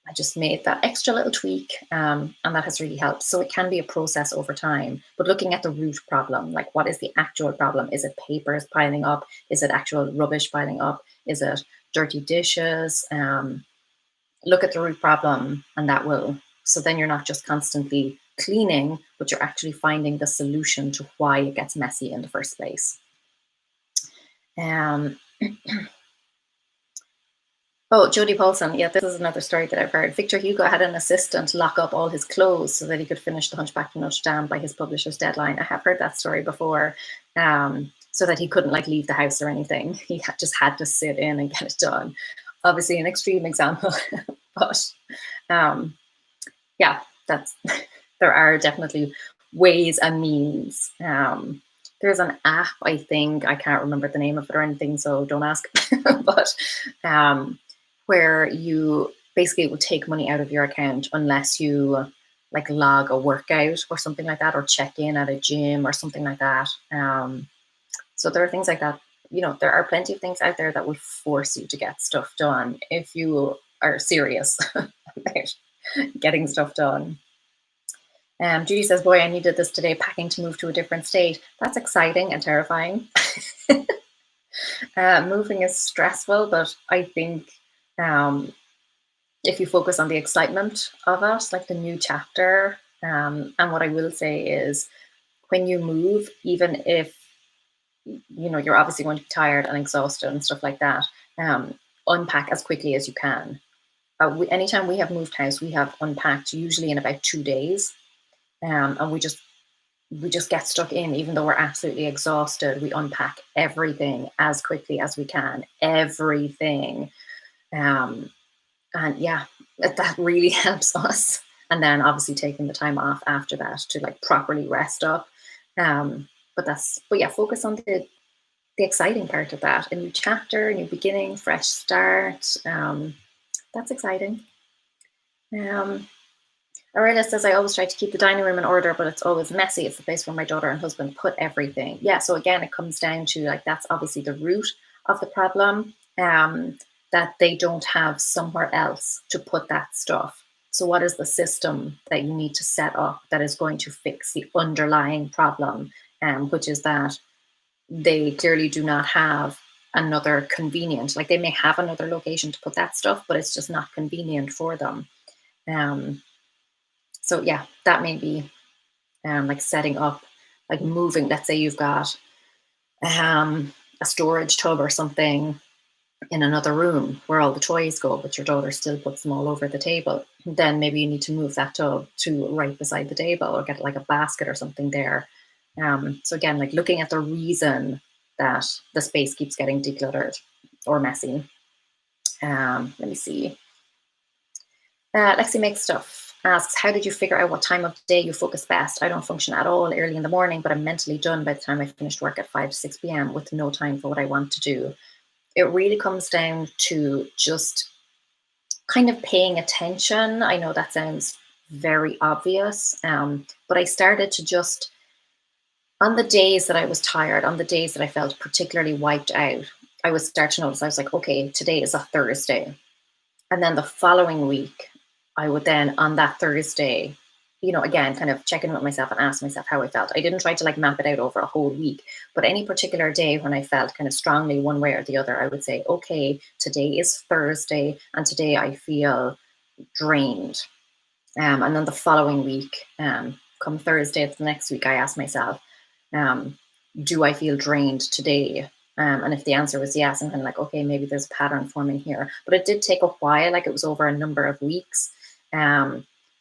I just made that extra little tweak, and that has really helped. So it can be a process over time, but looking at the root problem, like what is the actual problem? Is it papers piling up? Is it actual rubbish piling up? Is it dirty dishes? Look at the root problem, and so then you're not just constantly cleaning, but you're actually finding the solution to why it gets messy in the first place. Oh, Jodie Paulson. Yeah, this is another story that I've heard. Victor Hugo had an assistant lock up all his clothes so that he could finish The Hunchback of Notre Dame by his publisher's deadline. I have heard that story before, so that he couldn't like leave the house or anything. He just had to sit in and get it done. Obviously, an extreme example, but yeah, there are definitely ways and means. There's an app, I think, I can't remember the name of it or anything, so don't ask, but where you basically will take money out of your account unless you like log a workout or something like that, or check in at a gym or something like that. So there are things like that. There are plenty of things out there that will force you to get stuff done if you are serious about getting stuff done. Judy says, boy, I needed this today, packing to move to a different state. That's exciting and terrifying. Moving is stressful, but I think if you focus on the excitement of it, like the new chapter, and what I will say is, when you move, even if you're obviously going to be tired and exhausted and stuff like that, unpack as quickly as you can. Anytime we have moved house, we have unpacked usually in about 2 days, and we just get stuck in, even though we're absolutely exhausted. We unpack everything as quickly as we can, everything. And yeah, that really helps us. And then obviously taking the time off after that to like properly rest up. But yeah, focus on the exciting part of that. A new chapter, a new beginning, fresh start. That's exciting. Aurelia says, I always try to keep the dining room in order, but it's always messy. It's the place where my daughter and husband put everything. Yeah, so again, it comes down to like, that's obviously the root of the problem, that they don't have somewhere else to put that stuff. So what is the system that you need to set up that is going to fix the underlying problem, which is that they clearly do not have another convenient, like they may have another location to put that stuff, but it's just not convenient for them. So yeah, that may be like setting up, like moving. Let's say you've got a storage tub or something in another room where all the toys go, but your daughter still puts them all over the table. Then maybe you need to move that tub to right beside the table or get like a basket or something there. So again, like looking at the reason that the space keeps getting decluttered or messy. Let me see. Lexi Makes Stuff asks, how did you figure out what time of day you focus best? I don't function at all early in the morning, but I'm mentally done by the time I finished work at 5 to 6 p.m. with no time for what I want to do. It really comes down to just kind of paying attention. I know that sounds very obvious, but I started to just, on the days that I was tired, on the days that I felt particularly wiped out, I would start to notice, I was like, okay, today is a Thursday. And then the following week, I would then, on that Thursday, again, kind of check in with myself and ask myself how I felt. I didn't try to like map it out over a whole week, but any particular day when I felt kind of strongly one way or the other, I would say, okay, today is Thursday and today I feel drained. And then the following week, come Thursday of the next week, I ask myself, um, do I feel drained today? And if the answer was yes, I'm kind of like, okay, maybe there's a pattern forming here. But it did take a while, like it was over a number of weeks.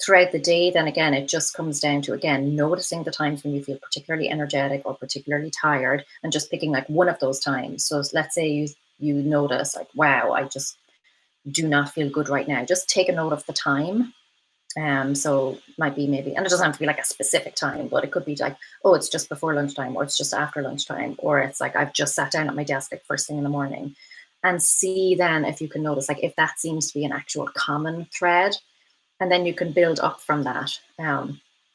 Throughout the day, then again, it just comes down to, again, noticing the times when you feel particularly energetic or particularly tired and just picking like one of those times. So let's say you notice like, wow, I just do not feel good right now. Just take a note of the time. So might be maybe, and it doesn't have to be like a specific time, but it could be like, oh, it's just before lunchtime, or it's just after lunchtime, or it's like I've just sat down at my desk like first thing in the morning, and see then if you can notice like if that seems to be an actual common thread, and then you can build up from that.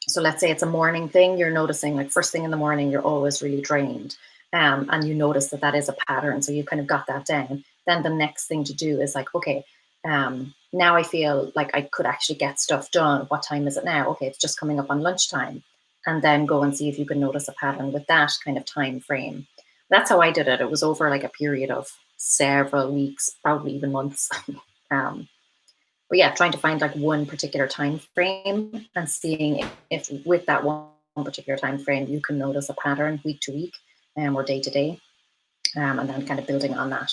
So let's say it's a morning thing, you're noticing like first thing in the morning, you're always really drained, and you notice that that is a pattern, so you kind of got that down. Then the next thing to do is like, okay, now I feel like I could actually get stuff done. What time is it now? Okay, it's just coming up on lunchtime. And then go and see if you can notice a pattern with that kind of time frame. That's how I did it. It was over like a period of several weeks, probably even months. um, but yeah, trying to find like one particular time frame and seeing if with that one particular time frame you can notice a pattern week to week, or day to day, and then kind of building on that.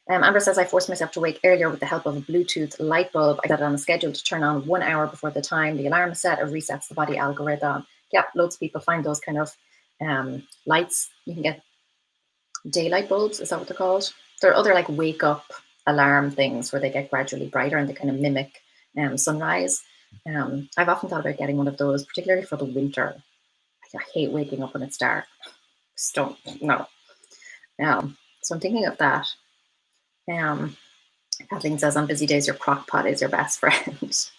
Amber says, I forced myself to wake earlier with the help of a Bluetooth light bulb. I set it on a schedule to turn on 1 hour before the time the alarm is set. It resets the body algorithm. Yeah, loads of people find those kind of lights. You can get daylight bulbs, is that what they're called? There are other like wake up alarm things where they get gradually brighter and they kind of mimic sunrise. I've often thought about getting one of those, particularly for the winter. I hate waking up when it's dark. Just don't, no. So I'm thinking of that. Kathleen says, on busy days, your crock pot is your best friend.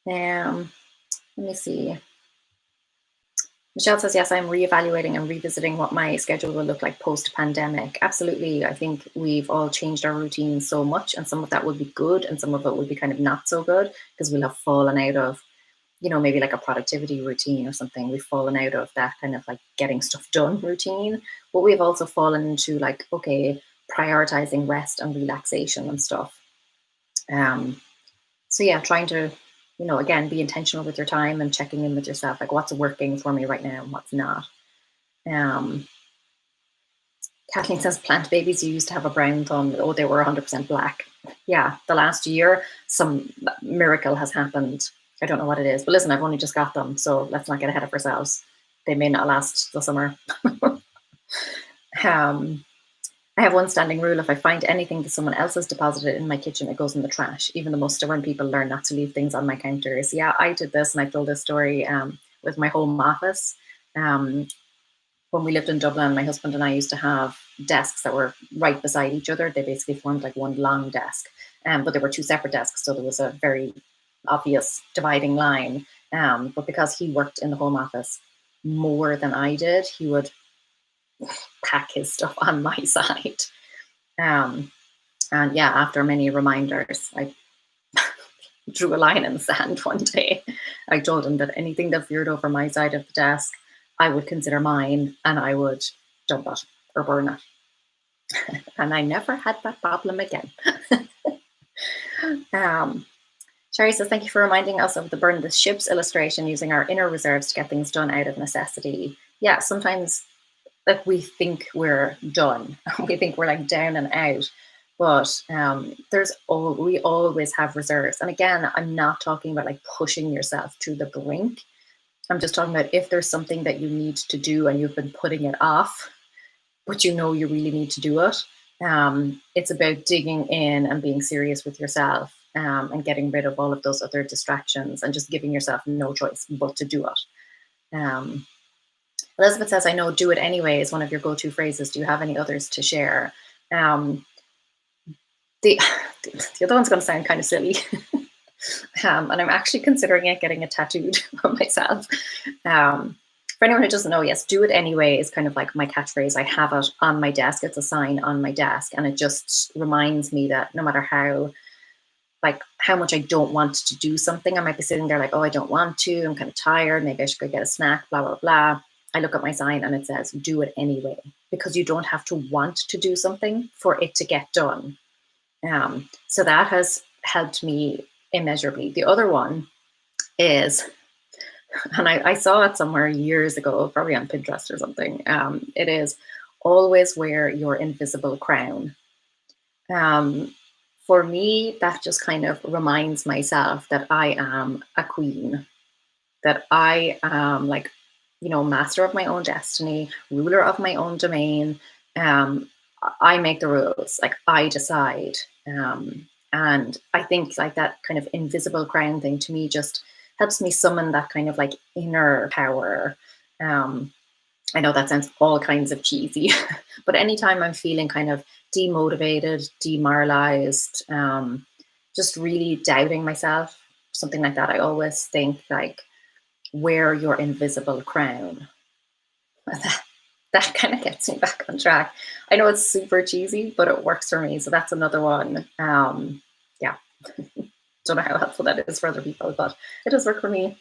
Let me see. Michelle says, yes, I'm reevaluating and revisiting what my schedule will look like post-pandemic. Absolutely. I think we've all changed our routines so much, and some of that will be good and some of it will be kind of not so good because we'll have fallen out of, maybe like a productivity routine or something. We've fallen out of that kind of like getting stuff done routine, but we've also fallen into like, okay, prioritizing rest and relaxation and stuff. So yeah, trying to, again, be intentional with your time and checking in with yourself, like what's working for me right now and what's not. Kathleen says, plant babies used to have a brown thumb. Oh, they were 100% black. Yeah, the last year, some miracle has happened. I don't know what it is, but listen, I've only just got them, so let's not get ahead of ourselves. They may not last the summer. I have one standing rule. If I find anything that someone else has deposited in my kitchen, it goes in the trash. Even the most stubborn people learn not to leave things on my counters. Yeah, I did this, and I told this story with my home office. When we lived in Dublin, my husband and I used to have desks that were right beside each other. They basically formed like one long desk, but there were two separate desks, so there was a very obvious dividing line. But because he worked in the home office more than I did, he would pack his stuff on my side. And yeah, after many reminders, I drew a line in the sand one day. I told him that anything that veered over my side of the desk, I would consider mine and I would dump it or burn it. And I never had that problem again. Sherry says, thank you for reminding us of the burn the ships illustration, using our inner reserves to get things done out of necessity. Yeah, sometimes like we think we're done. We think we're like down and out. But we always have reserves. And again, I'm not talking about like pushing yourself to the brink. I'm just talking about if there's something that you need to do and you've been putting it off, but you know you really need to do it. It's about digging in and being serious with yourself, and getting rid of all of those other distractions and just giving yourself no choice but to do it. Elizabeth says, I know do it anyway is one of your go-to phrases. Do you have any others to share? Um, the, the other one's going to sound kind of silly. And I'm actually considering it getting it tattooed on myself. For anyone who doesn't know, yes, do it anyway is kind of like my catchphrase. I have it on my desk. It's a sign on my desk. And it just reminds me that no matter how much I don't want to do something, I might be sitting there like, oh, I don't want to. I'm kind of tired. Maybe I should go get a snack, blah, blah, blah. I look at my sign and it says, do it anyway, because you don't have to want to do something for it to get done. So that has helped me immeasurably. The other one is, and I saw it somewhere years ago, probably on Pinterest or something. It is always wear your invisible crown. For me, that just kind of reminds myself that I am a queen, that I am master of my own destiny, ruler of my own domain. I make the rules, like I decide. And I think like that kind of invisible crown thing to me just helps me summon that kind of like inner power. I know that sounds all kinds of cheesy, but anytime I'm feeling kind of demotivated, demoralized, just really doubting myself, something like that, I always think like, wear your invisible crown. That kind of gets me back on track. I know it's super cheesy, but it works for me. So that's another one. Yeah, don't know how helpful that is for other people, but it does work for me.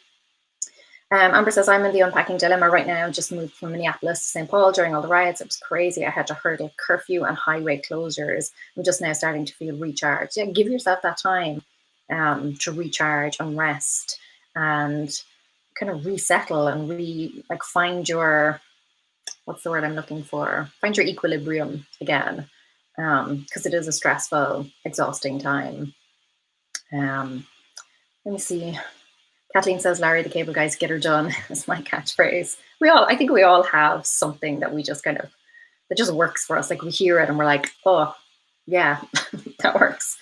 Amber says, I'm in the unpacking dilemma right now. Just moved from Minneapolis to St. Paul during all the riots. It was crazy. I had to hurdle curfew and highway closures. I'm just now starting to feel recharged. Yeah, give yourself that time to recharge and rest and kind of resettle and find your, what's the word I'm looking for? Find your equilibrium again, because it is a stressful, exhausting time. Let me see. Kathleen says, Larry, the cable guys, get her done is my catchphrase. I think we all have something that we just that just works for us. Like we hear it and we're like, oh, yeah, that works.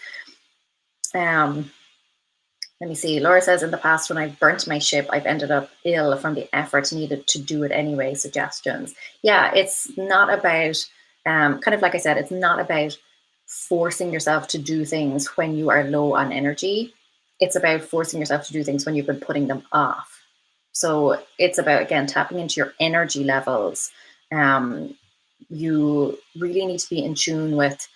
Let me see. Laura says, in the past, when I've burnt my ship, I've ended up ill from the effort needed to do it anyway. Suggestions. Yeah, it's not about, kind of like I said, it's not about forcing yourself to do things when you are low on energy. It's about forcing yourself to do things when you've been putting them off. So it's about, again, tapping into your energy levels. You really need to be in tune with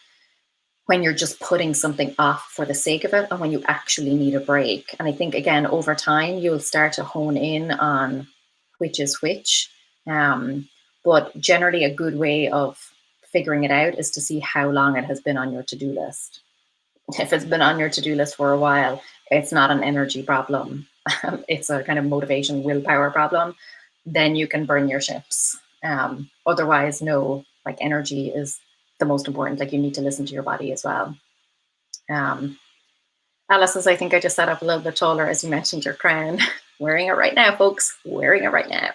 when you're just putting something off for the sake of it and when you actually need a break. And I think, again, over time, you'll start to hone in on which is which. But generally, a good way of figuring it out is to see how long it has been on your to-do list. If it's been on your to-do list for a while, it's not an energy problem. It's a kind of motivation, willpower problem. Then you can burn your ships. Otherwise, no, like energy is the most important. Like you need to listen to your body as well. Alice says, I think I just sat up a little bit taller as you mentioned your crown. Wearing it right now, folks. Wearing it right now.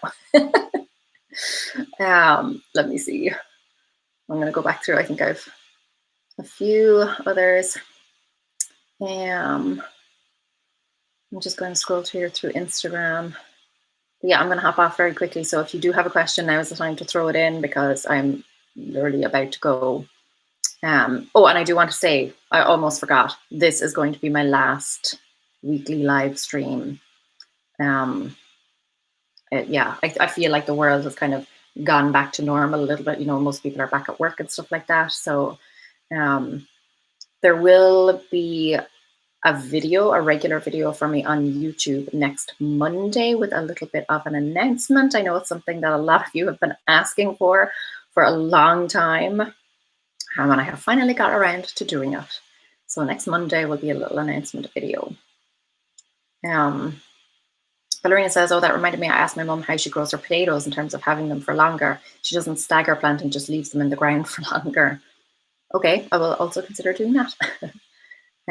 Let me see. I'm going to go back through. I think I've a few others. I'm just going to scroll through Instagram. But yeah, I'm going to hop off very quickly. So if you do have a question, now is the time to throw it in because I'm literally about to go. Oh, and I do want to say, I almost forgot, this is going to be my last weekly live stream. Yeah, I feel like the world has kind of gone back to normal a little bit. You know, most people are back at work and stuff like that. So there will be a regular video for me on YouTube next Monday with a little bit of an announcement. I know it's something that a lot of you have been asking for a long time. And I have finally got around to doing it. So next Monday will be a little announcement video. Um, Ballerina says, oh, that reminded me, I asked my mum how she grows her potatoes in terms of having them for longer. She doesn't stagger plant and just leaves them in the ground for longer. Okay, I will also consider doing that.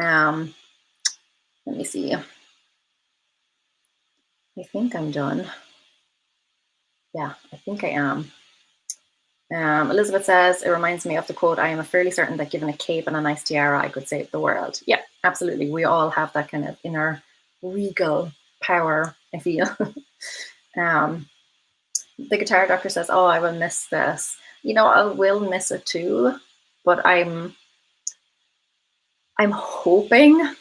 um, let me see. I think I'm done. Yeah, I think I am. Elizabeth says, it reminds me of the quote, I am fairly certain that given a cape and a nice tiara, I could save the world. Yeah, absolutely. We all have that kind of inner regal power, I feel. um, the guitar doctor says, oh, I will miss this. I will miss it too, but I'm hoping, I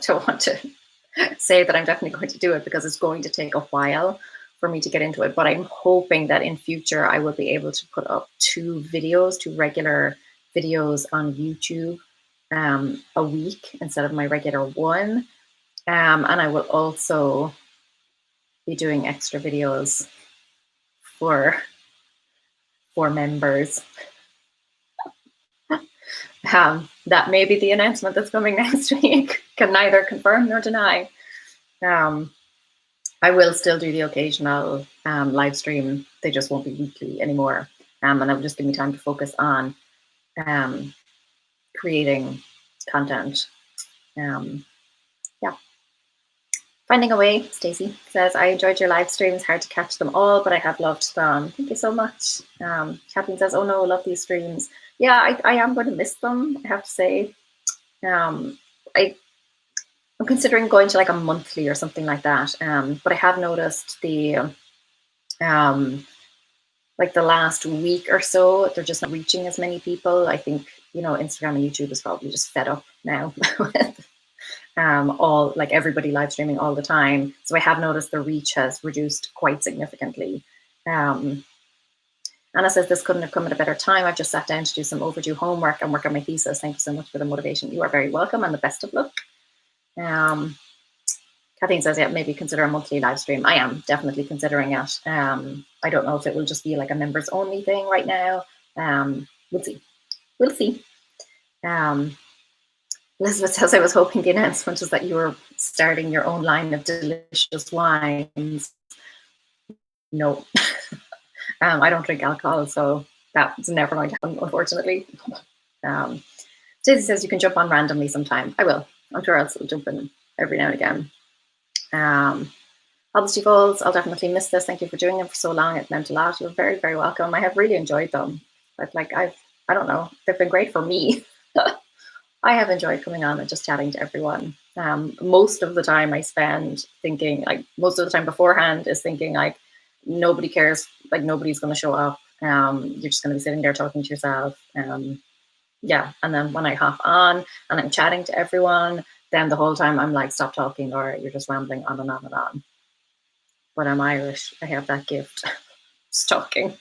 don't want to say that I'm definitely going to do it because it's going to take a while for me to get into it, but I'm hoping that in future I will be able to put up two regular videos on YouTube a week instead of my regular one. And I will also be doing extra videos for members. That may be the announcement that's coming next week. Can neither confirm nor deny. I will still do the occasional live stream. They just won't be weekly anymore. And it will just give me time to focus on creating content. Yeah. Finding a way, Stacey says, I enjoyed your live streams. Hard to catch them all, but I have loved them. Thank you so much. Kathleen says, oh no, love these streams. Yeah, I am going to miss them, I have to say. I'm considering going to like a monthly or something like that. But I have noticed like the last week or so, they're just not reaching as many people. I think, Instagram and YouTube is probably just fed up now with all like everybody live streaming all the time. So I have noticed the reach has reduced quite significantly. Anna says, this couldn't have come at a better time. I've just sat down to do some overdue homework and work on my thesis. Thank you so much for the motivation. You are very welcome and the best of luck. Kathleen says, yeah, maybe consider a monthly live stream. I am definitely considering it. I don't know if it will just be like a members only thing right now. We'll see. We'll see. Elizabeth says, I was hoping the announcement was that you were starting your own line of delicious wines. No, I don't drink alcohol, so that's never going to happen, unfortunately. Daisy says you can jump on randomly sometime. I will. I'm sure I'll still jump in every now and again. Honesty Falls, I'll definitely miss this. Thank you for doing them for so long. It meant a lot. You're very, very welcome. I have really enjoyed them. But I don't know, they've been great for me. I have enjoyed coming on and just chatting to everyone. Most of the time I spend thinking, most of the time beforehand is thinking nobody cares, nobody's going to show up. You're just going to be sitting there talking to yourself. Yeah, and then when I hop on and I'm chatting to everyone, then the whole time I'm like, stop talking, Laura, you're just rambling on and on and on. But I'm Irish, I have that gift, just talking.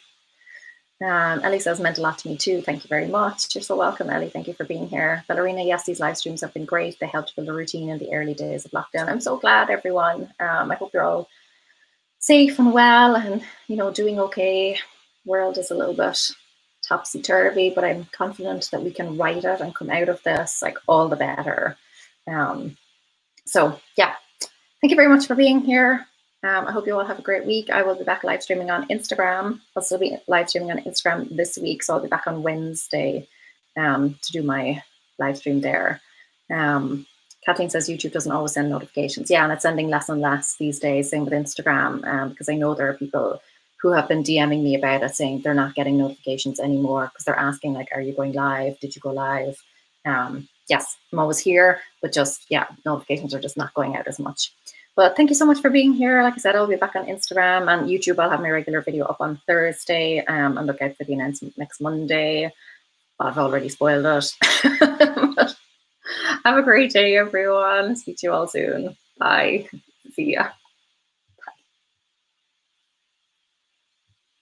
Ellie says, meant a lot to me too. Thank you very much. You're so welcome, Ellie. Thank you for being here. Ballerina, yes, these live streams have been great. They helped build a routine in the early days of lockdown. I'm so glad, everyone. I hope you're all safe and well and, doing okay. World is a little bit topsy-turvy, but I'm confident that we can ride it and come out of this all the better. So yeah, thank you very much for being here. I hope you all have a great week. I will be back live streaming on Instagram. I'll still be live streaming on Instagram this week, so I'll be back on Wednesday to do my live stream there. Kathleen says YouTube doesn't always send notifications. Yeah, and it's sending less and less these days, same with Instagram, because I know there are people who have been DMing me about it saying they're not getting notifications anymore because they're asking are you going live? Did you go live? Yes, I'm always here, but just, yeah, notifications are just not going out as much. But thank you so much for being here. Like I said, I'll be back on Instagram and YouTube. I'll have my regular video up on Thursday and look out for the announcement next Monday. I've already spoiled it. Have a great day, everyone. Speak to you all soon. Bye. See ya.